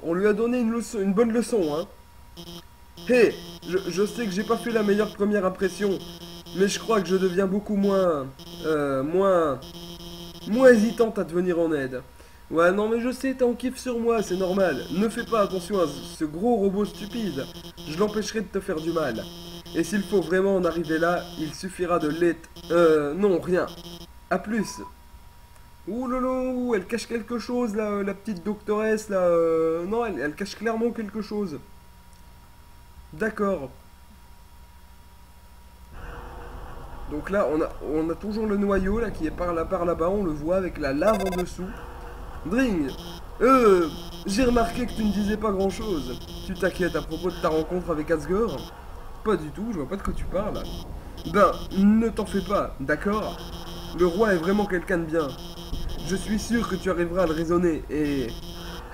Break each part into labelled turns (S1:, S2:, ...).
S1: On lui a donné une leçon, une bonne leçon, hein. Hé, je sais que j'ai pas fait la meilleure première impression, mais je crois que je deviens beaucoup moins... moins hésitante à te venir en aide. Ouais, non, mais je sais, t'es en kiff sur moi, c'est normal. Ne fais pas attention à ce gros robot stupide. Je l'empêcherai de te faire du mal. Et s'il faut vraiment en arriver là, il suffira de l'être... non, rien. À plus. Ouh lolo, elle cache quelque chose, là, la petite doctoresse, là. Non, elle cache clairement quelque chose. D'accord. Donc là, on a toujours le noyau, là, qui est par là-bas. On le voit avec la lave en dessous. Dring, euh, j'ai remarqué que tu ne disais pas grand-chose. Tu t'inquiètes à propos de ta rencontre avec Asgore? Pas du tout, je vois pas de quoi tu parles. Ben, ne t'en fais pas, d'accord? Le roi est vraiment quelqu'un de bien. Je suis sûr que tu arriveras à le raisonner et,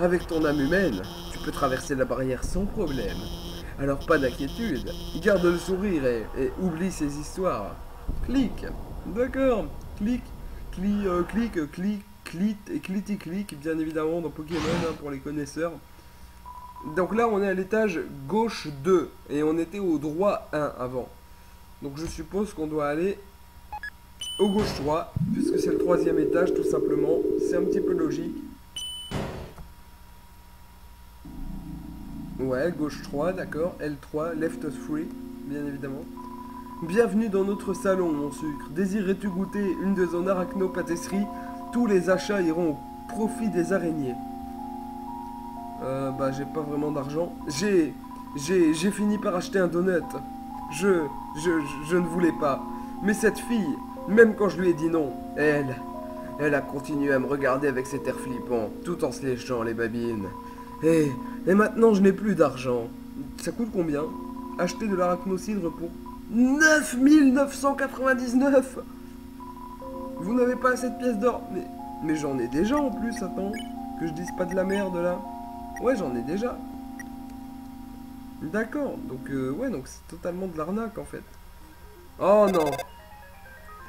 S1: avec ton âme humaine, tu peux traverser la barrière sans problème. Alors pas d'inquiétude, garde le sourire et oublie ces histoires. Clique, d'accord, clique, clit et clic, bien évidemment dans Pokémon hein, pour les connaisseurs. Donc là on est à l'étage gauche 2 et on était au droit 1 avant. Donc je suppose qu'on doit aller au gauche 3 puisque c'est le troisième étage tout simplement. C'est un petit peu logique. Ouais, gauche 3, d'accord. L3, left 3, bien évidemment. Bienvenue dans notre salon, mon sucre. Désirais-tu goûter une de nos arachno-pâtisseries? Tous les achats iront au profit des araignées. Bah, j'ai pas vraiment d'argent. J'ai fini par acheter un donut. Je, je ne voulais pas. Mais cette fille, même quand je lui ai dit non, elle a continué à me regarder avec cet air flippant, tout en se léchant les babines. Et, et maintenant je n'ai plus d'argent. Ça coûte combien? Acheter de l'arachnocidre pour 9999. Vous n'avez pas assez de pièces d'or? Mais j'en ai déjà en plus, attends. Que je dise pas de la merde là. Ouais, j'en ai déjà. D'accord, donc ouais, donc c'est totalement de l'arnaque en fait. Oh non.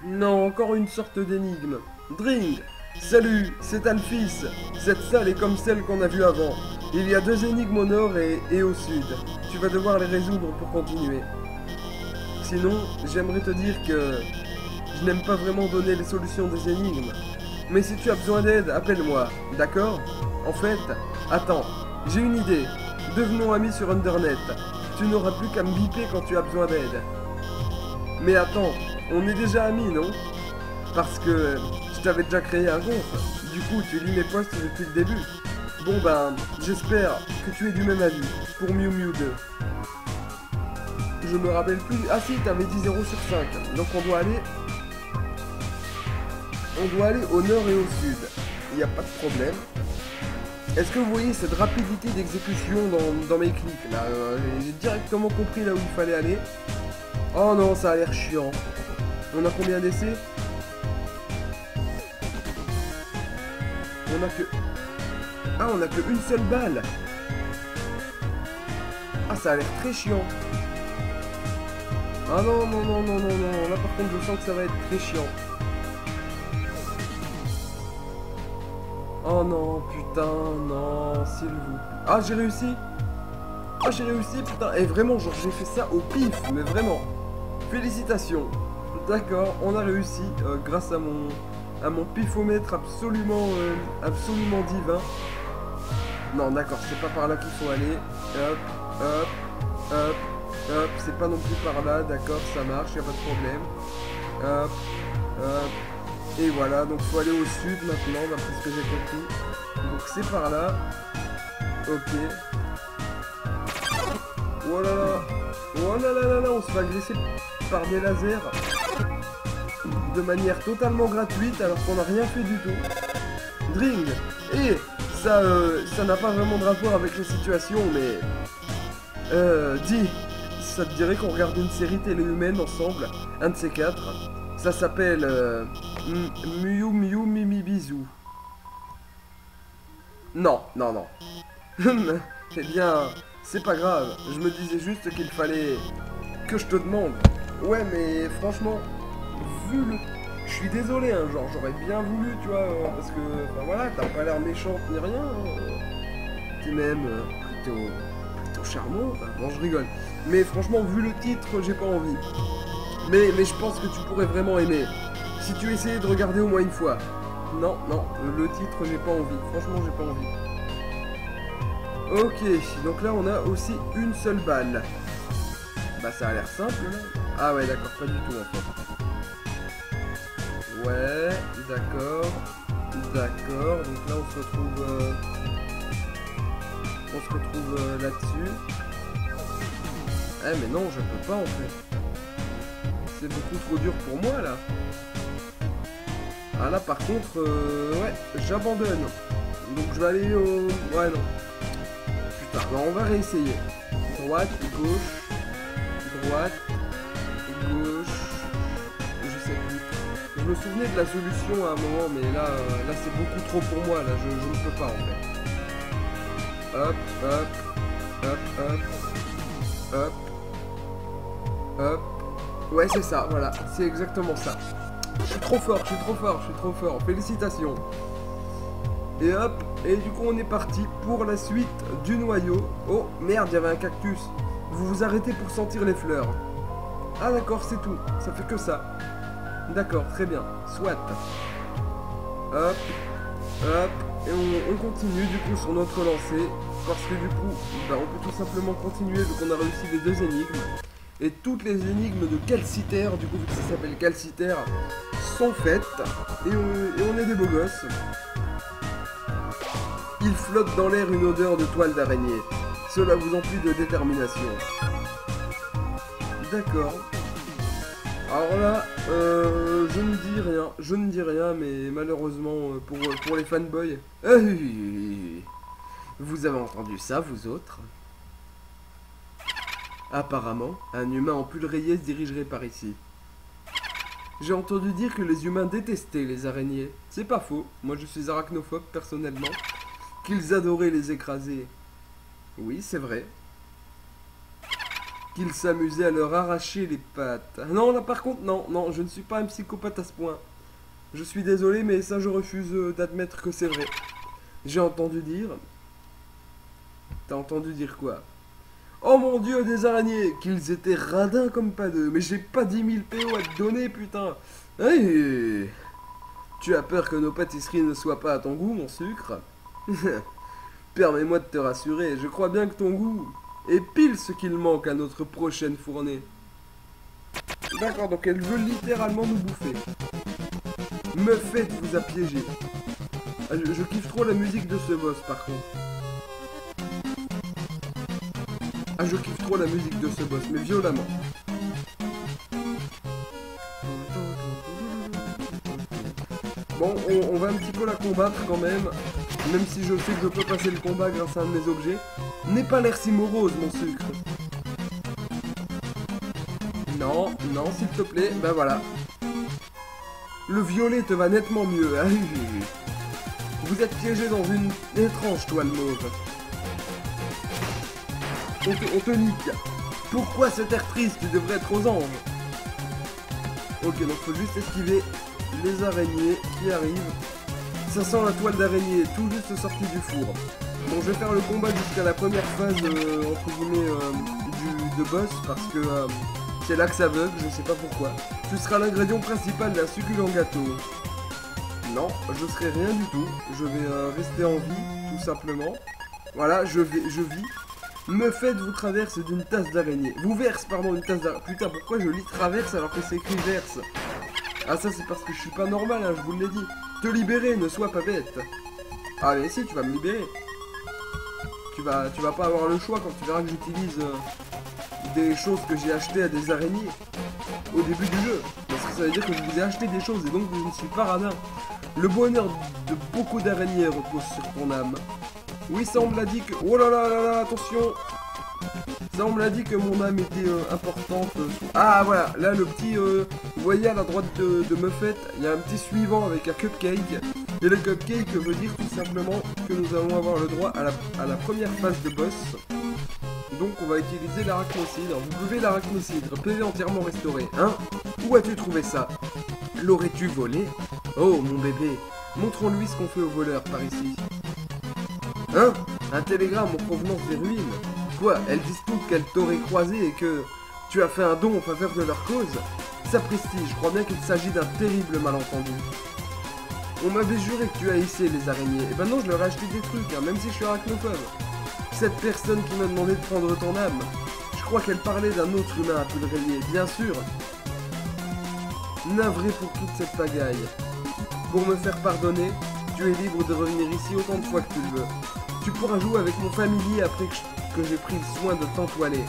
S1: Non, encore une sorte d'énigme. Dring. Salut, c'est Alphys. Cette salle est comme celle qu'on a vue avant. Il y a deux énigmes au nord et au sud. Tu vas devoir les résoudre pour continuer. Sinon, j'aimerais te dire que je n'aime pas vraiment donner les solutions des énigmes. Mais si tu as besoin d'aide, appelle-moi, d'accord? En fait, attends, j'ai une idée. Devenons amis sur Undernet. Tu n'auras plus qu'à me biper quand tu as besoin d'aide. Mais attends, on est déjà amis, non? Parce que je t'avais déjà créé un compte. Du coup, tu lis mes posts depuis le début. Bon ben, j'espère que tu es du même avis pour Mew Mew 2. Je me rappelle plus... Ah si, t'avais dit 0 sur 5. Donc on doit aller au nord et au sud. Il n'y a pas de problème. Est-ce que vous voyez cette rapidité d'exécution dans mes clics là? J'ai directement compris là où il fallait aller. Oh non, ça a l'air chiant. On a combien d'essais? On a que... Ah, on a que une seule balle. Ah, ça a l'air très chiant. Ah non, non, non, non, non, non. Là, par contre, je sens que ça va être très chiant. Oh non, putain, non, s'il vous... Ah, j'ai réussi. Ah, j'ai réussi, putain. Et vraiment, genre, j'ai fait ça au pif, mais vraiment. Félicitations. D'accord, on a réussi grâce à mon pifomètre absolument, absolument divin. Non, d'accord, c'est pas par là qu'il faut aller. Hop, hop, hop, hop. C'est pas non plus par là, d'accord, ça marche, y a pas de problème. Hop, hop. Et voilà, donc faut aller au sud maintenant, d'après ce que j'ai compris. Donc c'est par là. Ok. Oh là là. Oh là là là là, on se fait agresser par des lasers. De manière totalement gratuite, alors qu'on n'a rien fait du tout. Dring. Et ça n'a pas vraiment de rapport avec la situation, mais... dis, ça te dirait qu'on regarde une série télé humaine ensemble, un de ces quatre. Ça s'appelle Miu Miu Mimi Bisou. Non, non, non. Eh bien, c'est pas grave. Je me disais juste qu'il fallait que je te demande. Ouais, mais franchement, vu le... Je suis désolé, hein, genre, j'aurais bien voulu, tu vois, parce que, enfin voilà, t'as pas l'air méchante ni rien. était même plutôt charmante. Non, je rigole. Mais franchement, vu le titre, j'ai pas envie. Mais je pense que tu pourrais vraiment aimer. Si tu essayais de regarder au moins une fois. Non, le titre, j'ai pas envie. Franchement, j'ai pas envie. Ok, donc là, on a aussi une seule balle. Bah, ça a l'air simple, là. Ah ouais, d'accord, pas du tout, en fait. Ouais, d'accord. D'accord, donc là, on se retrouve là-dessus. Eh, mais non, je peux pas, en fait. C'est beaucoup trop dur pour moi, là. Ah là par contre, ouais, j'abandonne. Donc je vais aller au... Ouais non. Putain, non, on va réessayer. Droite, gauche, droite, gauche, je sais plus. Je me souvenais de la solution à un moment, mais là c'est beaucoup trop pour moi, là, je ne peux pas en fait. Hop, hop, hop, hop, hop, hop. Ouais c'est ça, voilà, c'est exactement ça. Je suis trop fort, félicitations. Et hop, et du coup on est parti pour la suite du noyau. Oh merde, il y avait un cactus. Vous vous arrêtez pour sentir les fleurs. Ah d'accord, c'est tout, ça fait que ça. D'accord, très bien, soit. Hop, hop, et on continue du coup sur notre lancée. Parce que du coup, bah, on peut tout simplement continuer vu qu'on a réussi les 2 énigmes. Et toutes les énigmes de Calciter, du coup vu que ça s'appelle Calciter, sont faites. Et on est des beaux gosses. Il flotte dans l'air une odeur de toile d'araignée. Cela vous emplit de détermination. D'accord. Alors là, je ne dis rien, mais malheureusement pour les fanboys. Vous avez entendu ça, vous autres? Apparemment, un humain en pull rayé se dirigerait par ici. J'ai entendu dire que les humains détestaient les araignées. C'est pas faux, moi je suis arachnophobe personnellement. Qu'ils adoraient les écraser. Oui, c'est vrai. Qu'ils s'amusaient à leur arracher les pattes. Non, là par contre, non, je ne suis pas un psychopathe à ce point. Je suis désolé, mais ça je refuse d'admettre que c'est vrai. J'ai entendu dire... T'as entendu dire quoi? Oh mon dieu, des araignées! Qu'ils étaient radins comme pas deux. Mais j'ai pas 10 000 PO à te donner, putain! Hey, tu as peur que nos pâtisseries ne soient pas à ton goût, mon sucre? Permets-moi de te rassurer, je crois bien que ton goût est pile ce qu'il manque à notre prochaine fournée. D'accord, donc elle veut littéralement nous bouffer. Muffet vous a piégé. Ah, je kiffe trop la musique de ce boss, par contre. Ah, je kiffe trop la musique de ce boss, mais violemment. Bon, on va un petit peu la combattre quand même. Même si je sais que je peux passer le combat grâce à un de mes objets. N'aie pas l'air si morose, mon sucre. Non, s'il te plaît. Ben voilà. Le violet te va nettement mieux. Ah, vous êtes piégé dans une étrange toile mauve. On te nique. Pourquoi cet air triste? Tu devrais être aux anges. Ok, donc faut juste esquiver les araignées qui arrivent. Ça sent la toile d'araignée tout juste sortie du four. Bon, je vais faire le combat jusqu'à la première phase, entre guillemets, de boss, parce que c'est là que ça bug, je sais pas pourquoi. Tu seras l'ingrédient principal d'un succulent gâteau. Non, je serai rien du tout. Je vais rester en vie, tout simplement. Voilà, je vis. Muffet vous traverse d'une tasse d'araignée. Vous verse, pardon, une tasse d'araignée. Putain, pourquoi je lis traverse alors que c'est écrit verse? Ah, ça c'est parce que je suis pas normal, hein, je vous l'ai dit. Te libérer, ne sois pas bête. Ah mais si, tu vas me libérer. Tu vas pas avoir le choix quand tu verras que j'utilise des choses que j'ai achetées à des araignées au début du jeu. Parce que ça veut dire que je vous ai acheté des choses et donc je ne suis pas radin. Le bonheur de beaucoup d'araignées repose sur ton âme. Oui, ça on me l'a dit que... Oh là là là là, attention. Ça on me l'a dit que mon âme était importante. Ah voilà, là le petit... vous voyez à la droite de Muffet, il y a un petit suivant avec un cupcake. Et le cupcake veut dire tout simplement que nous allons avoir le droit à la première phase de boss. Donc on va utiliser l'arachnocidre. Vous buvez l'arachnocidre, PV entièrement restauré. Hein? Où as-tu trouvé ça? L'aurais-tu volé? Oh mon bébé, montrons-lui ce qu'on fait aux voleurs par ici. Hein? Un télégramme en provenance des ruines. Quoi, elles disent toutes qu'elles t'auraient croisé et que tu as fait un don en faveur de leur cause? Sapristi, je crois bien qu'il s'agit d'un terrible malentendu. On m'avait juré que tu haïssais les araignées. Et ben non, je leur ai acheté des trucs, hein, même si je suis arachnophobe. Cette personne qui m'a demandé de prendre ton âme, je crois qu'elle parlait d'un autre humain à le rayer, bien sûr. Navré pour toute cette pagaille. Pour me faire pardonner, tu es libre de revenir ici autant de fois que tu le veux. Tu pourras jouer avec mon familier après que j'ai pris le soin de t'entoiler.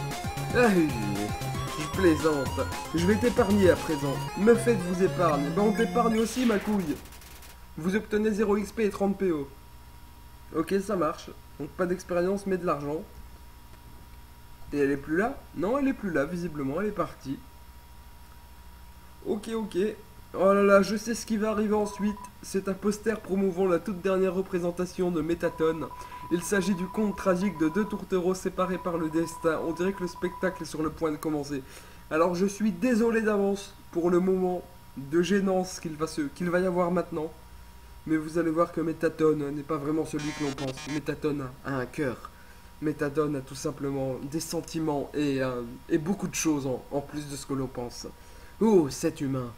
S1: Ah, je plaisante. Je vais t'épargner à présent. Me faites vous épargne. Ben on t'épargne aussi, ma couille. Vous obtenez 0 XP et 30 PO. Ok, ça marche. Donc pas d'expérience, mais de l'argent. Et elle est plus là? Non, elle est plus là, visiblement. Elle est partie. Ok, ok. Oh là là, je sais ce qui va arriver ensuite. C'est un poster promouvant la toute dernière représentation de Métatone. Il s'agit du conte tragique de 2 tourtereaux séparés par le destin. On dirait que le spectacle est sur le point de commencer. Alors je suis désolé d'avance pour le moment de gênance qu'il va y avoir maintenant. Mais vous allez voir que Métatone n'est pas vraiment celui que l'on pense. Métatone a un cœur. Métatone a tout simplement des sentiments et beaucoup de choses en plus de ce que l'on pense. Oh, cet humain.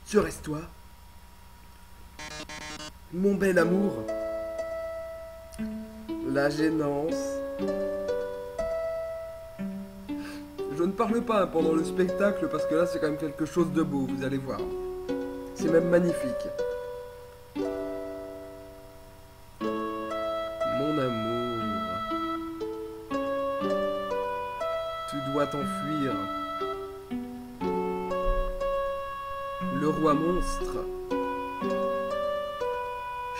S1: Serait-ce toi? Mon bel amour. La gênance. Je ne parle pas pendant le spectacle parce que là c'est quand même quelque chose de beau, vous allez voir. C'est même magnifique. Mon amour. Tu dois t'enfuir. Le roi monstre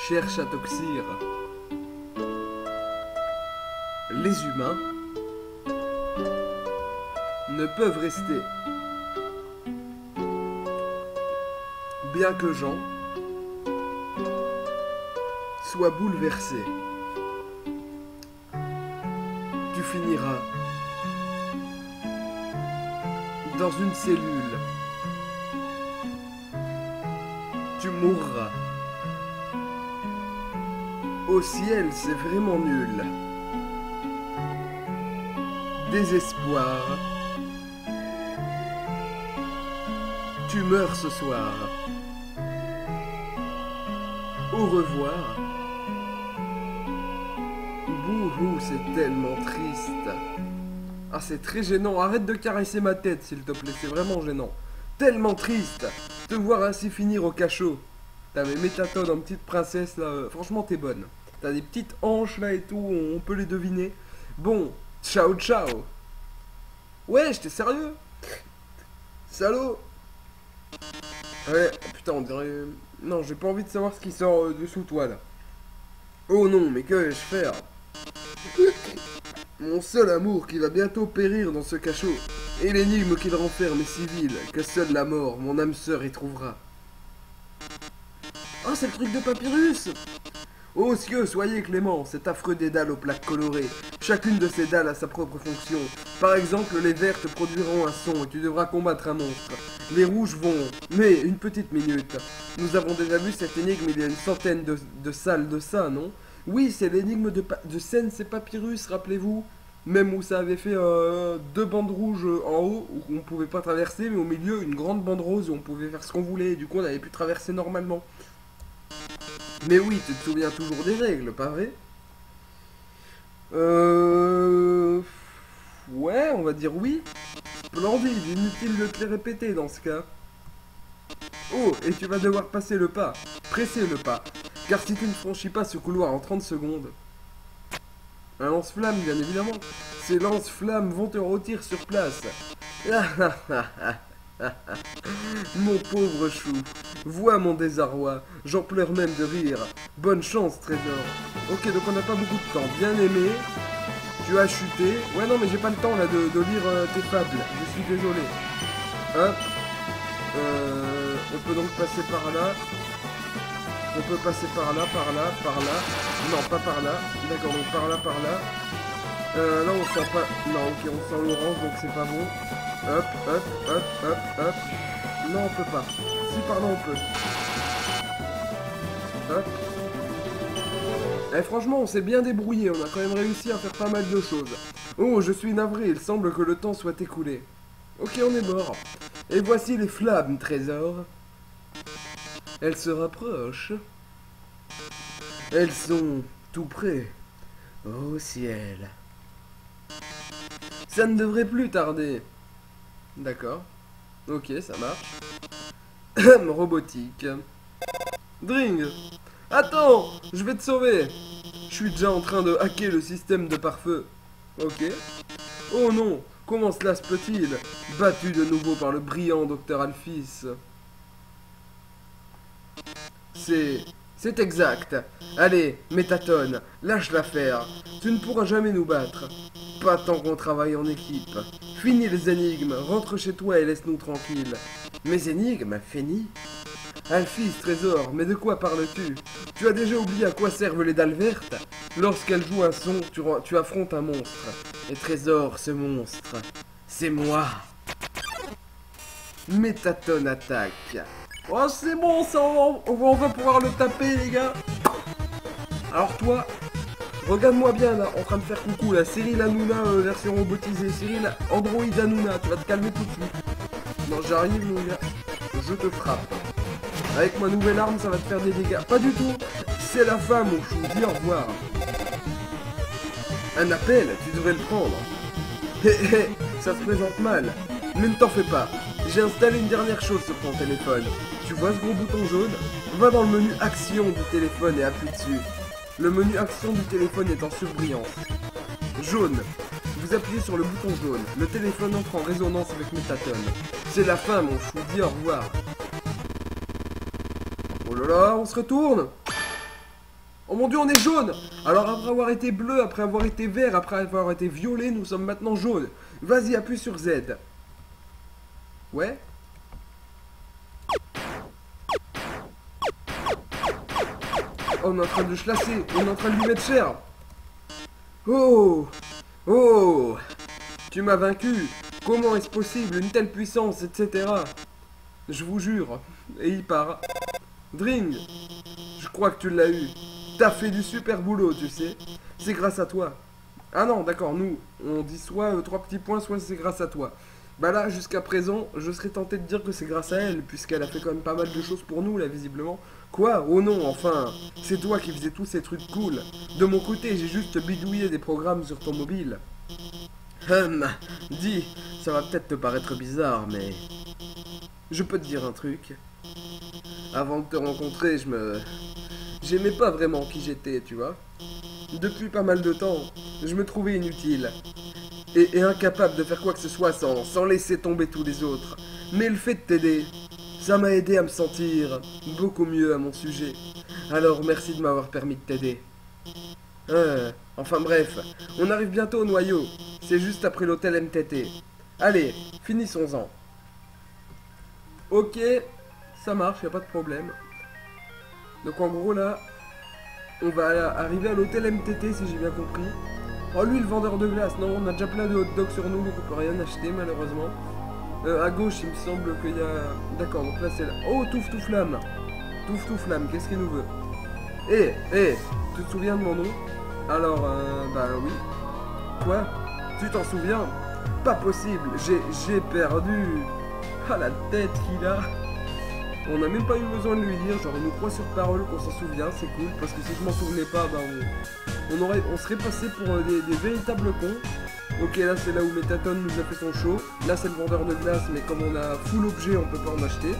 S1: cherche à t'oxyre. Les humains ne peuvent rester. Bien que Jean soit bouleversé, tu finiras dans une cellule. Tu mourras. Au ciel, c'est vraiment nul. Désespoir. Tu meurs ce soir. Au revoir. Bouhou, c'est tellement triste. Ah, c'est très gênant. Arrête de caresser ma tête, s'il te plaît. C'est vraiment gênant. Tellement triste. Te voir ainsi finir au cachot. T'avais Métatone en petite princesse, là. Franchement, t'es bonne. T'as des petites hanches, là, et tout. On peut les deviner. Bon, ciao, ciao. Ouais, j'étais sérieux. Salaud. Ouais, putain, on dirait... Non, j'ai pas envie de savoir ce qui sort dessous toi, là. Oh non, mais que vais-je faire? Mon seul amour qui va bientôt périr dans ce cachot. Et l'énigme qu'il renferme est si vile que seule la mort, mon âme sœur, y trouvera. Oh, c'est le truc de Papyrus! Oh cieux, soyez clément, cet affreux dédale aux plaques colorées. Chacune de ces dalles a sa propre fonction. Par exemple, les vertes produiront un son et tu devras combattre un monstre. Les rouges vont... Mais, une petite minute. Nous avons déjà vu cette énigme il y a une centaine de salles de ça, non? Oui, c'est l'énigme de Sensei Papyrus, rappelez-vous. Même où ça avait fait 2 bandes rouges en haut, où on pouvait pas traverser, mais au milieu, une grande bande rose où on pouvait faire ce qu'on voulait, et du coup on avait pu traverser normalement. Mais oui, tu te souviens toujours des règles, pas vrai? Ouais, on va dire oui. Splendide, inutile de te les répéter dans ce cas. Oh, et tu vas devoir passer le pas. Presser le pas. Car si tu ne franchis pas ce couloir en 30 secondes... Un lance-flamme, bien évidemment. Ces lance-flammes vont te rôtir sur place. Mon pauvre chou, vois mon désarroi, j'en pleure même de rire. Bonne chance, trésor. Ok, donc on n'a pas beaucoup de temps. Bien aimé, tu as chuté. Ouais, non, mais j'ai pas le temps là de lire tes fables. Je suis désolé. Hop. On peut donc passer par là. On peut passer par là, par là, par là. Non, pas par là. D'accord, donc par là, par là. Là, on sent pas... Non, ok, on sent l'orange, donc c'est pas bon. Hop, hop, hop, hop, hop. Non, on peut pas. Si, par là, on peut. Hop. Eh, franchement, on s'est bien débrouillé, on a quand même réussi à faire pas mal de choses. Oh, je suis navré, il semble que le temps soit écoulé. Ok, on est mort. Et voici les flammes, trésor. Elles se rapprochent. Elles sont tout près. Au ciel. Ça ne devrait plus tarder. D'accord. Ok, ça marche. Robotique. Dring. Attends, je vais te sauver. Je suis déjà en train de hacker le système de pare-feu. Ok. Oh non, comment cela se peut-il? Battu de nouveau par le brillant docteur Alphys. C'est exact. Allez, Métatone, lâche l'affaire. Tu ne pourras jamais nous battre. Pas tant qu'on travaille en équipe. Finis les énigmes, rentre chez toi et laisse-nous tranquilles. Mes énigmes, Féni? Alphys, trésor, mais de quoi parles-tu? Tu as déjà oublié à quoi servent les dalles vertes? Lorsqu'elles jouent un son, tu affrontes un monstre. Et trésor, ce monstre, c'est moi. Métatone attaque. Oh, c'est bon, ça, on va pouvoir le taper, les gars. Alors toi, regarde-moi bien, là, en train de faire coucou, là. Cyril Hanouna, version robotisée. Cyril Android Hanouna, tu vas te calmer tout de suite. Non, j'arrive, mon gars. Je te frappe. Avec ma nouvelle arme, ça va te faire des dégâts. Pas du tout. C'est la fin, mon chou. Dis au revoir. Un appel, tu devrais le prendre. Hé hé, ça se présente mal. Mais ne t'en fais pas. J'ai installé une dernière chose sur ton téléphone. Tu vois ce gros bouton jaune? Va dans le menu Action du téléphone et appuie dessus. Le menu Action du téléphone est en surbrillance. Jaune. Vous appuyez sur le bouton jaune. Le téléphone entre en résonance avec Métatone. C'est la fin, mon chou. Dis au revoir. Oh là là, on se retourne. Oh mon dieu, on est jaune. Alors après avoir été bleu, après avoir été vert, après avoir été violet, nous sommes maintenant jaunes. Vas-y, appuie sur Z. Ouais. Oh, on est en train de chlasser, on est en train de lui mettre cher. Oh. Oh. Tu m'as vaincu. Comment est-ce possible, une telle puissance, etc. Je vous jure. Et il part. Dring. Je crois que tu l'as eu. T'as fait du super boulot, tu sais. C'est grâce à toi. Ah non, d'accord, nous, on dit soit 3 petits points, soit c'est grâce à toi. Bah là, jusqu'à présent, je serais tenté de dire que c'est grâce à elle, puisqu'elle a fait quand même pas mal de choses pour nous, là, visiblement. Quoi? Oh non, enfin, c'est toi qui faisais tous ces trucs cool. De mon côté, j'ai juste bidouillé des programmes sur ton mobile. Dis, ça va peut-être te paraître bizarre, mais... Je peux te dire un truc. Avant de te rencontrer, j'aimais pas vraiment qui j'étais, tu vois. Depuis pas mal de temps, je me trouvais inutile. Et incapable de faire quoi que ce soit sans laisser tomber tous les autres. Mais le fait de t'aider, ça m'a aidé à me sentir beaucoup mieux à mon sujet. Alors merci de m'avoir permis de t'aider. Enfin bref, on arrive bientôt au noyau. C'est juste après l'hôtel MTT. Allez, finissons-en. Ok, ça marche, y a pas de problème. Donc en gros là, on va arriver à l'hôtel MTT si j'ai bien compris. Oh lui le vendeur de glace, non on a déjà plein de hot dogs sur nous donc on peut rien acheter malheureusement. À gauche il me semble qu'il y a... D'accord donc là c'est là. Oh Touf Touflamme. Touf Touflamme, qu'est-ce qu'il nous veut? Tu te souviens de mon nom? Alors bah oui. Quoi? Tu t'en souviens? Pas possible, j'ai perdu. Ah la tête qu'il a. On n'a même pas eu besoin de lui dire, genre il nous croit sur parole qu'on s'en souvient, c'est cool, parce que si je m'en souvenais pas, bah on serait passé pour des véritables cons. Ok, là c'est là où Métatone nous a fait son show. Là c'est le vendeur de glace, mais comme on a full objet, on peut pas en acheter.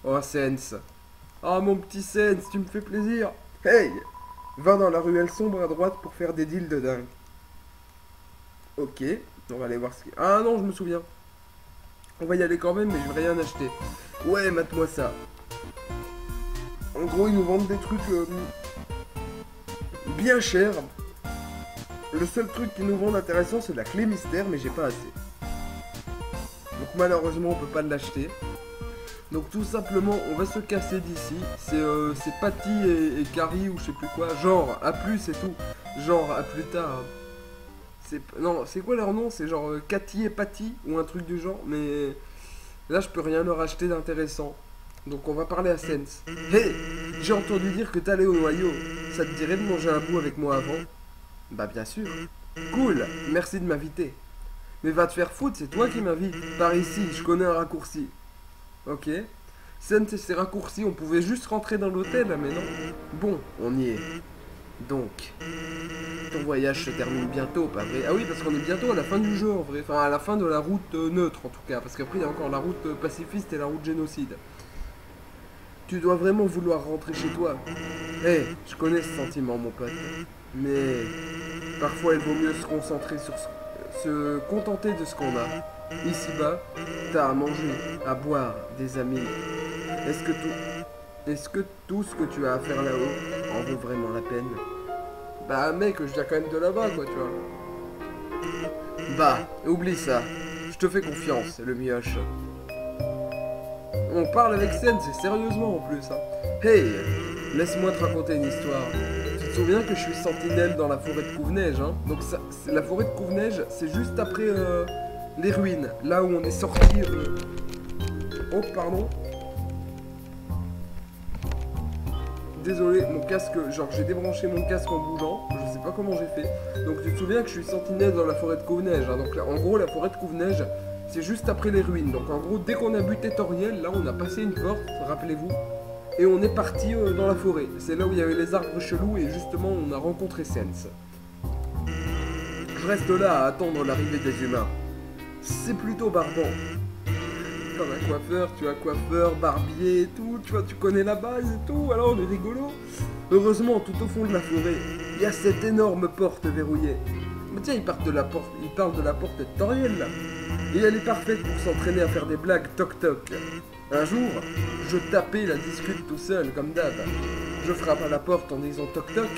S1: Oh Sens. Oh mon petit Sens, tu me fais plaisir. Hey, va dans la ruelle sombre à droite pour faire des deals de dingue. Ok, on va aller voir ce qu'il y a. Ah non, je me souviens. On va y aller quand même, mais je vais rien acheter. Ouais, mate-moi ça. En gros, ils nous vendent des trucs bien chers. Le seul truc qu'ils nous vendent intéressant, c'est la clé mystère, mais j'ai pas assez. Donc malheureusement, on peut pas l'acheter. Donc tout simplement, on va se casser d'ici. C'est Patty et Carrie ou je sais plus quoi. Genre, à plus et tout. Genre, à plus tard. Non, c'est quoi leur nom? C'est genre Cathy et Patty ou un truc du genre. Mais là, je peux rien leur acheter d'intéressant. Donc on va parler à Sens. Hé, j'ai entendu dire que t'allais au noyau. Ça te dirait de manger un bout avec moi avant? Bah bien sûr. Cool, merci de m'inviter. Mais va te faire foutre, c'est toi qui m'invites. Par ici, je connais un raccourci. Ok. Sens et ses raccourcis, on pouvait juste rentrer dans l'hôtel, mais non. Bon, on y est. Donc, ton voyage se termine bientôt, pas vrai? Ah oui, parce qu'on est bientôt à la fin du jeu, en vrai. Enfin, à la fin de la route neutre, en tout cas. Parce qu'après, il y a encore la route pacifiste et la route génocide. Tu dois vraiment vouloir rentrer chez toi. Eh, je connais ce sentiment, mon pote. Mais parfois, il vaut mieux se concentrer sur se contenter de ce qu'on a. Ici-bas, t'as à manger, à boire, des amis. Est-ce que tout ce que tu as à faire là-haut en vaut vraiment la peine? Bah mec, je viens quand même de là-bas, quoi, tu vois. Bah, oublie ça. Je te fais confiance, le mioche. On parle avec Sens, et sérieusement en plus. Hein. Hey, laisse-moi te raconter une histoire. Tu te souviens que je suis sentinelle dans la forêt de Couve-Neige, hein? Donc la forêt de Couve-Neige, c'est juste après les ruines, là où on est sorti. Oh, pardon. Désolé, mon casque, genre j'ai débranché mon casque en bougeant, je sais pas comment j'ai fait. Donc tu te souviens que je suis sentinelle dans la forêt de Couve-Neige, hein? Donc là, en gros, la forêt de Couve-Neige, c'est juste après les ruines. Donc en gros, dès qu'on a buté Toriel, là on a passé une porte, rappelez-vous, et on est parti dans la forêt. C'est là où il y avait les arbres chelous et justement on a rencontré Sens. Je reste là à attendre l'arrivée des humains. C'est plutôt barbant. Comme un coiffeur, tu as coiffeur, barbier et tout, tu vois, tu connais la base et tout, alors on est rigolo. Heureusement, tout au fond de la forêt, il y a cette énorme porte verrouillée. Mais tiens, il parle de la porte de Toriel là. Et elle est parfaite pour s'entraîner à faire des blagues toc-toc. Un jour, je tapais la discute tout seul, comme d'hab. Je frappe à la porte en disant toc-toc,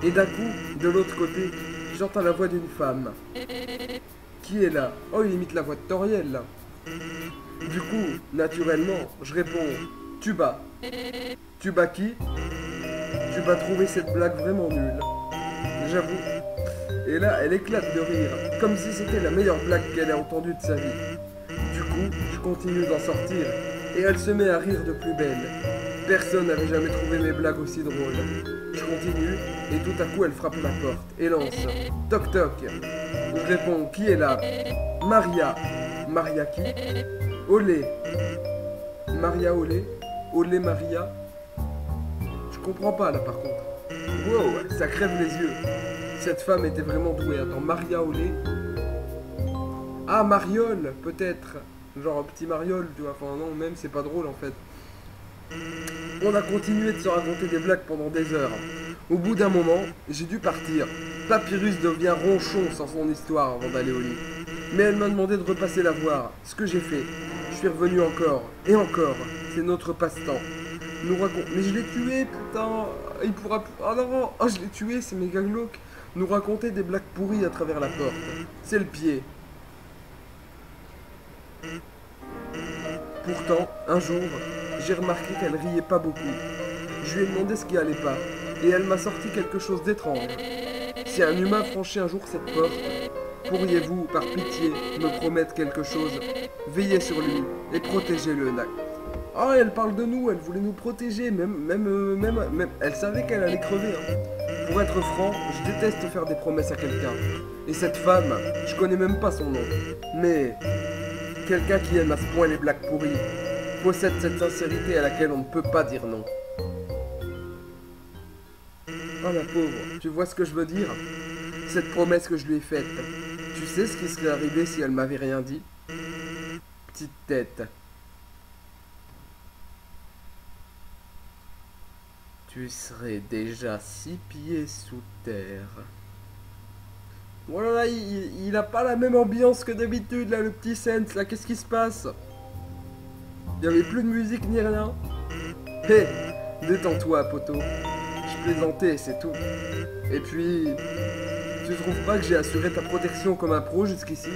S1: et d'un coup, de l'autre côté, j'entends la voix d'une femme. Qui est là? Oh, il imite la voix de Toriel là. Du coup, naturellement, je réponds Tuba. Tuba qui? Tuba trouvé cette blague vraiment nulle. J'avoue. Et là, elle éclate de rire, comme si c'était la meilleure blague qu'elle ait entendue de sa vie. Du coup, je continue d'en sortir, et elle se met à rire de plus belle. Personne n'avait jamais trouvé mes blagues aussi drôles. Je continue, et tout à coup, elle frappe la porte, et lance Toc toc. Je réponds Qui est là? Maria. Maria qui? Olé. Maria Olé. Olé Maria. Je comprends pas là par contre. Wow, ça crève les yeux. Cette femme était vraiment douée. Attends, Maria Olé. Ah, Mariole, peut-être. Genre un petit Mariole, tu vois. Enfin non, même c'est pas drôle en fait. On a continué de se raconter des blagues pendant des heures. Au bout d'un moment, j'ai dû partir. Papyrus devient ronchon sans son histoire avant d'aller au lit. Mais elle m'a demandé de repasser la voir, ce que j'ai fait. Je suis revenu encore, et encore. C'est notre passe-temps. Nous raconte... Mais je l'ai tué, putain. Il pourra... Ah non, oh, je l'ai tué, c'est méga glauque. Nous raconter des blagues pourries à travers la porte. C'est le pied. Pourtant, un jour, j'ai remarqué qu'elle riait pas beaucoup. Je lui ai demandé ce qui allait pas, et elle m'a sorti quelque chose d'étrange. Si un humain franchit un jour cette porte, pourriez-vous, par pitié, me promettre quelque chose? Veillez sur lui et protégez-le. Ah, elle parle de nous, elle voulait nous protéger, même elle savait qu'elle allait crever. Hein. Pour être franc, je déteste faire des promesses à quelqu'un. Et cette femme, je connais même pas son nom. Mais quelqu'un qui aime à ce point les blagues pourries possède cette sincérité à laquelle on ne peut pas dire non. Oh la pauvre, tu vois ce que je veux dire? Cette promesse que je lui ai faite. Tu sais ce qui serait arrivé si elle m'avait rien dit? Petite tête. Tu serais déjà 6 pieds sous terre. Voilà, il a pas la même ambiance que d'habitude là, le petit Sens là, qu'est-ce qui se passe? Il y avait plus de musique ni rien. Hé, détends-toi poto. Je plaisantais, c'est tout. Et puis, tu trouves pas que j'ai assuré ta protection comme un pro jusqu'ici?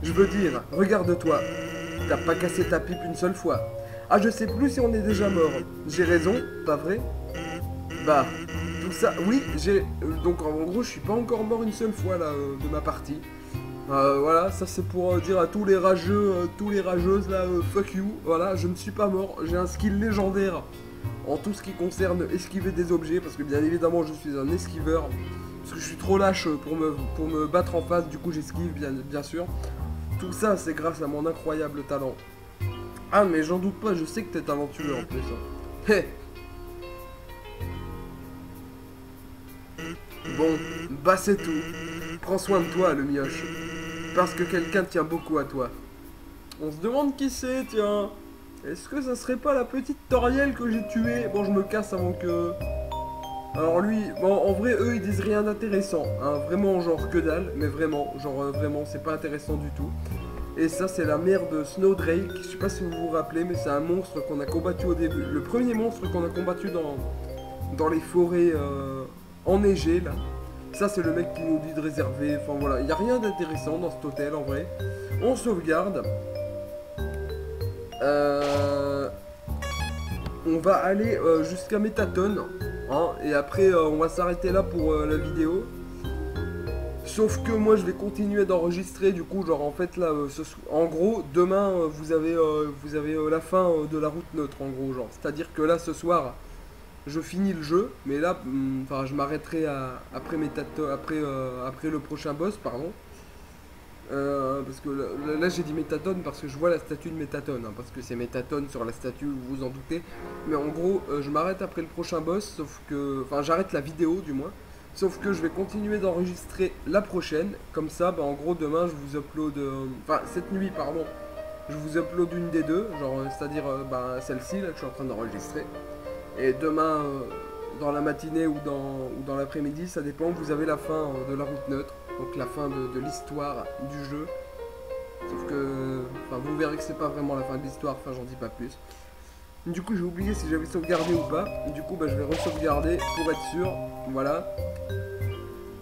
S1: Je veux dire, regarde-toi. T'as pas cassé ta pipe une seule fois. Ah, je sais plus si on est déjà mort. J'ai raison, pas vrai? Bah, tout ça, oui, j'ai... Donc en gros, je suis pas encore mort une seule fois là, de ma partie. Voilà, ça c'est pour dire à tous les rageux, tous les rageuses là, fuck you. Voilà, je ne suis pas mort, j'ai un skill légendaire en tout ce qui concerne esquiver des objets, parce que bien évidemment je suis un esquiveur, parce que je suis trop lâche pour me battre en face, du coup j'esquive bien sûr. Tout ça c'est grâce à mon incroyable talent. Ah mais j'en doute pas, je sais que t'es talentueux en plus. Hein. Hé. Bon, bah c'est tout. Prends soin de toi le mioche, parce que quelqu'un tient beaucoup à toi. On se demande qui c'est, tiens. Est-ce que ça serait pas la petite Toriel que j'ai tuée? Bon, je me casse avant que... Alors lui, bon, en vrai, eux, ils disent rien d'intéressant. Hein, vraiment, genre, que dalle. Mais vraiment, genre, vraiment, c'est pas intéressant du tout. Et ça, c'est la mère de Snowdrake. Je sais pas si vous vous rappelez, mais c'est un monstre qu'on a combattu au début. Le premier monstre qu'on a combattu dans les forêts enneigées, là. Ça, c'est le mec qui nous dit de réserver. Enfin, voilà, il n'y a rien d'intéressant dans cet hôtel, en vrai. On sauvegarde. On va aller jusqu'à Métatone, hein, et après on va s'arrêter là pour la vidéo. Sauf que moi je vais continuer d'enregistrer, du coup genre en fait là, en gros demain vous avez la fin de la route neutre en gros genre. C'est-à-dire que là ce soir je finis le jeu, mais là enfin je m'arrêterai après le prochain boss pardon. Parce que là j'ai dit Métatone parce que je vois la statue de Métatone, hein, parce que c'est Métatone sur la statue, vous vous en doutez. Mais en gros, je m'arrête après le prochain boss, sauf que... Enfin, j'arrête la vidéo du moins. Sauf que je vais continuer d'enregistrer la prochaine. Comme ça, bah, en gros, demain, je vous upload... Enfin, cette nuit, pardon. Je vous upload une des deux, genre, c'est-à-dire bah, celle-ci, là, que je suis en train d'enregistrer. Et demain, dans la matinée ou dans l'après-midi, ça dépend, vous avez la fin de la route neutre. Donc la fin de l'histoire du jeu. Sauf que... Enfin, vous verrez que c'est pas vraiment la fin de l'histoire, enfin, j'en dis pas plus. Du coup, j'ai oublié si j'avais sauvegardé ou pas. Du coup, bah, je vais re-sauvegarder pour être sûr. Voilà.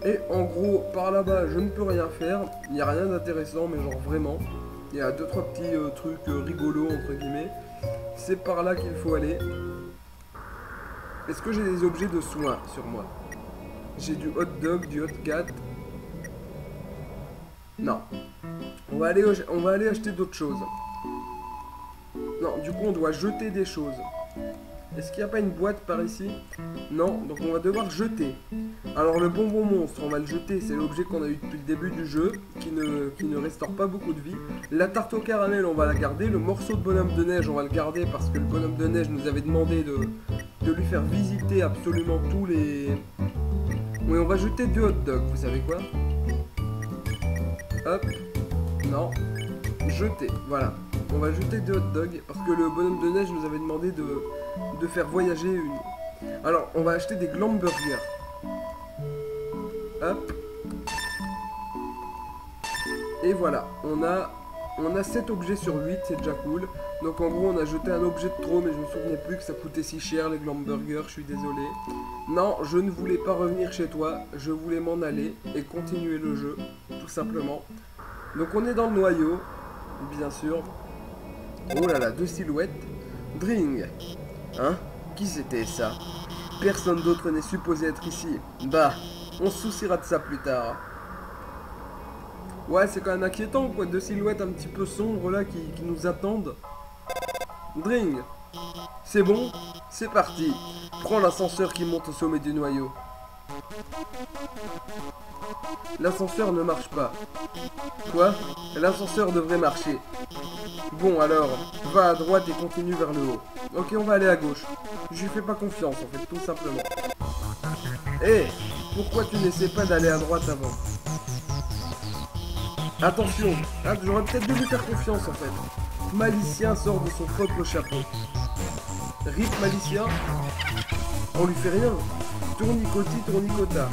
S1: Et en gros, par là-bas, je ne peux rien faire. Il n'y a rien d'intéressant, mais genre vraiment. Il y a 2-3 petits trucs rigolos, entre guillemets. C'est par là qu'il faut aller. Est-ce que j'ai des objets de soins sur moi? J'ai du hot dog, du hot cat. Non. On va aller acheter d'autres choses. Non, du coup on doit jeter des choses. Est-ce qu'il n'y a pas une boîte par ici? Non, donc on va devoir jeter. Alors le bonbon monstre, on va le jeter. C'est l'objet qu'on a eu depuis le début du jeu, qui ne restaure pas beaucoup de vie. La tarte au caramel, on va la garder. Le morceau de bonhomme de neige, on va le garder parce que le bonhomme de neige nous avait demandé de lui faire visiter absolument tous les... Oui, on va jeter du hot dog, vous savez quoi? Hop, non, jeter, voilà. On va jeter des hot dogs parce que le bonhomme de neige nous avait demandé de faire voyager une... Alors, on va acheter des Glamburgers. Hop. Et voilà, on a 7 objets sur 8, c'est déjà cool. Donc en gros, on a jeté un objet de trop, mais je me souvenais plus que ça coûtait si cher les Glamburgers, je suis désolé. Non, je ne voulais pas revenir chez toi, je voulais m'en aller et continuer le jeu, tout simplement. Donc on est dans le noyau, bien sûr. Oh là là, 2 silhouettes. Dring. Hein? Qui c'était ça? Personne d'autre n'est supposé être ici. Bah, on se souciera de ça plus tard. Ouais, c'est quand même inquiétant, quoi. 2 silhouettes un petit peu sombres, là, qui nous attendent. Dring. C'est bon? C'est parti. Prends l'ascenseur qui monte au sommet du noyau. L'ascenseur ne marche pas. Quoi? L'ascenseur devrait marcher. Bon alors, va à droite et continue vers le haut. Ok, on va aller à gauche. Je lui fais pas confiance en fait, tout simplement. Hé, pourquoi tu n'essaies pas d'aller à droite avant? Attention, ah, j'aurais peut-être dû lui faire confiance en fait. Malicien sort de son propre chapeau. Rip Malicien. On lui fait rien. Tournicoti, tournicota.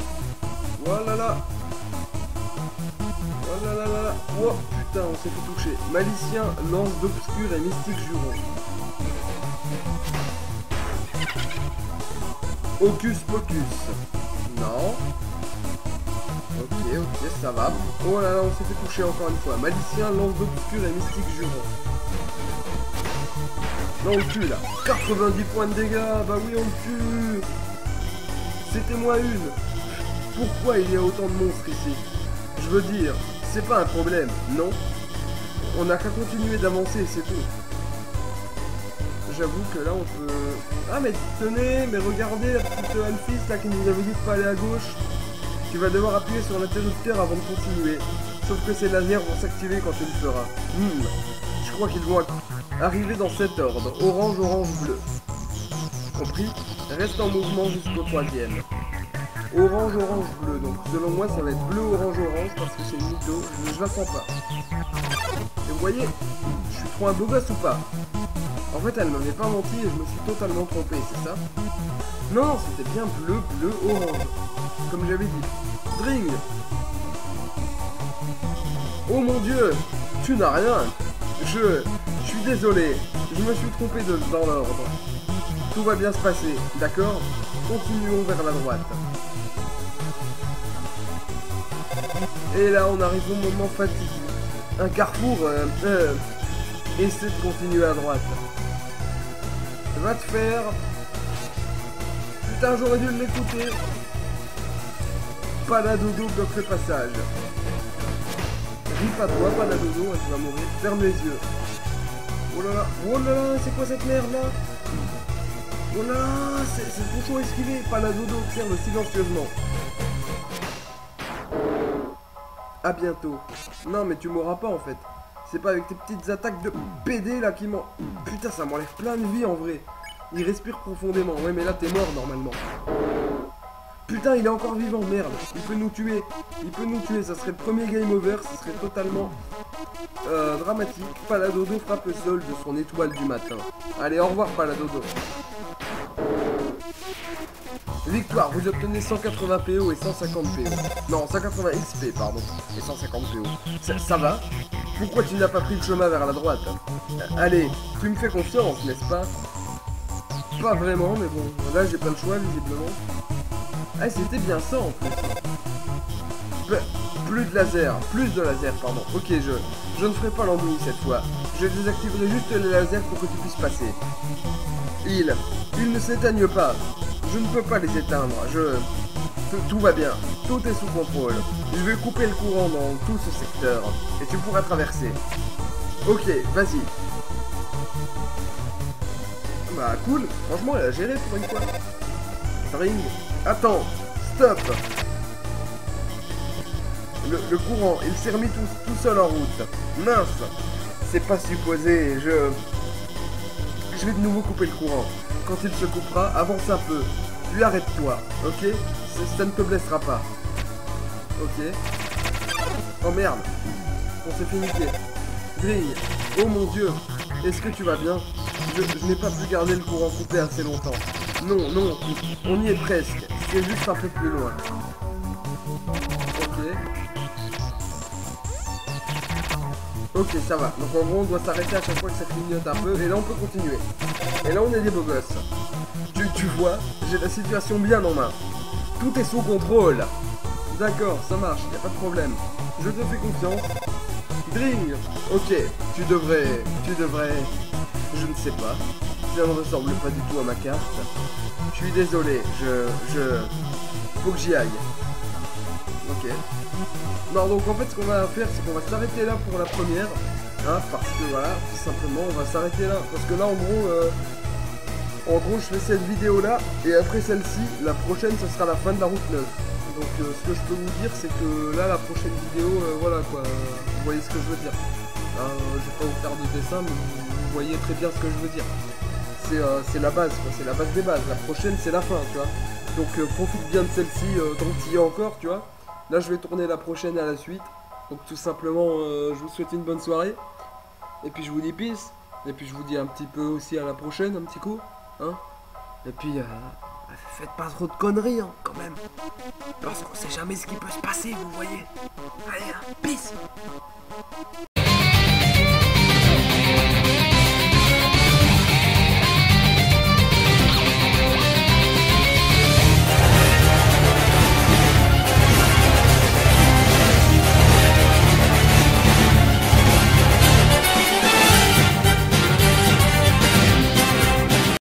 S1: Voilà là. Voilà là là. Oh putain, on s'est fait toucher. Malicien, lance d'obscur et mystique juron. Hocus pocus. Non. Ok, ça va. Oh là là, on s'est fait toucher encore une fois. Malicien, lance d'obscur et mystique juron. Non, on le tue là. 90 points de dégâts. Bah oui, on le tue. C'était moi une. Pourquoi il y a autant de monstres ici? Je veux dire, c'est pas un problème, non? On n'a qu'à continuer d'avancer, c'est tout. J'avoue que là on peut... Ah mais tenez, mais regardez la petite Alphys là qui nous avait dit de pas aller à gauche. Tu vas devoir appuyer sur l'interrupteur avant de continuer. Sauf que ces lasers vont s'activer quand tu le feras. Je crois qu'ils vont arriver dans cet ordre. Orange, orange, bleu. Compris? Reste en mouvement jusqu'au troisième. Orange, orange, bleu. Donc selon moi ça va être bleu, orange, orange parce que c'est une mytho. Je la sens pas. Et vous voyez, je suis trop un beau gosse ou pas? En fait, elle m'avait pas menti et je me suis totalement trompé, c'est ça? Non, c'était bien bleu, bleu, orange. Comme j'avais dit. Dring! Oh mon dieu! Tu n'as rien! Je suis désolé. Je me suis trompé dans l'ordre. Tout va bien se passer, d'accord? Continuons vers la droite. Et là, on arrive au moment fatidique. Un carrefour, essaie de continuer à droite. Va te faire. Putain, j'aurais dû l'écouter. Paladodo bloque le passage. Rip à toi, Paladodo, tu vas mourir. Ferme les yeux. Oh là là, c'est quoi cette merde là? Oh là là, c'est trop chaud à esquiver. Paladodo observe silencieusement. À bientôt. Non mais tu mourras pas en fait. C'est pas avec tes petites attaques de PD là qui m'en... Putain, ça m'enlève plein de vie en vrai. Il respire profondément. Ouais, mais là t'es mort normalement. Putain, il est encore vivant, merde. Il peut nous tuer. Il peut nous tuer. Ça serait le premier game over. Ça serait totalement dramatique. Paladodo frappe le sol de son étoile du matin. Allez, au revoir Paladodo. Victoire, vous obtenez 180 PO et 150 PO. Non, 180 XP, pardon. Et 150 PO. Ça va? Pourquoi tu n'as pas pris le chemin vers la droite? Allez, tu me fais confiance, n'est-ce pas? Pas vraiment, mais bon, là j'ai pas le choix, visiblement. Ah, c'était bien ça, en plus. Plus de laser, pardon. Ok, je ne ferai pas l'embrouille cette fois. Je désactiverai juste les lasers pour que tu puisses passer. Ils ne s'éteignent pas. Je ne peux pas les éteindre, tout va bien, tout est sous contrôle. Je vais couper le courant dans tout ce secteur, et tu pourras traverser. Ok, vas-y. Bah cool, franchement elle a géré pour une fois. Ring, attends, stop. Le courant, il s'est remis tout seul en route. Mince, c'est pas supposé, je vais de nouveau couper le courant. Quand il se coupera, avance un peu. Puis arrête-toi, ok? Ça ne te blessera pas. Ok. Oh merde. On s'est fait niquer. Grille. Oh mon dieu. Est-ce que tu vas bien? Je n'ai pas pu garder le courant coupé assez longtemps. Non, on y est presque. C'est juste un peu plus loin. Ok. Ok, ça va. Donc en gros, on doit s'arrêter à chaque fois que ça clignote un peu. Et là, on peut continuer. Et là, on est des beaux gosses. Tu vois, j'ai la situation bien en main. Tout est sous contrôle. D'accord, ça marche, y a pas de problème. Je te fais confiance. Dring. Ok, tu devrais... Je ne sais pas. Ça ne ressemble pas du tout à ma carte. Je suis désolé, faut que j'y aille. Ok. Non, donc en fait, ce qu'on va faire, c'est qu'on va s'arrêter là pour la première. Hein, parce que voilà, tout simplement, on va s'arrêter là. Parce que là, en gros, je fais cette vidéo là, et après celle-ci, la prochaine, ce sera la fin de la route 9. Donc, ce que je peux vous dire, c'est que là, la prochaine vidéo, voilà quoi, vous voyez ce que je veux dire. Je vais pas vous faire de dessin, mais vous voyez très bien ce que je veux dire. C'est la base, quoi, c'est la base des bases. La prochaine, c'est la fin, tu vois. Donc, profite bien de celle-ci, tant qu'il y a encore, tu vois. Là, je vais tourner la prochaine à la suite. Donc, tout simplement, je vous souhaite une bonne soirée. Et puis, je vous dis peace. Et puis, je vous dis un petit peu aussi à la prochaine, un petit coup. Hein? Et puis, faites pas trop de conneries, hein, quand même. Parce qu'on sait jamais ce qui peut se passer, vous voyez. Allez, hein, peace.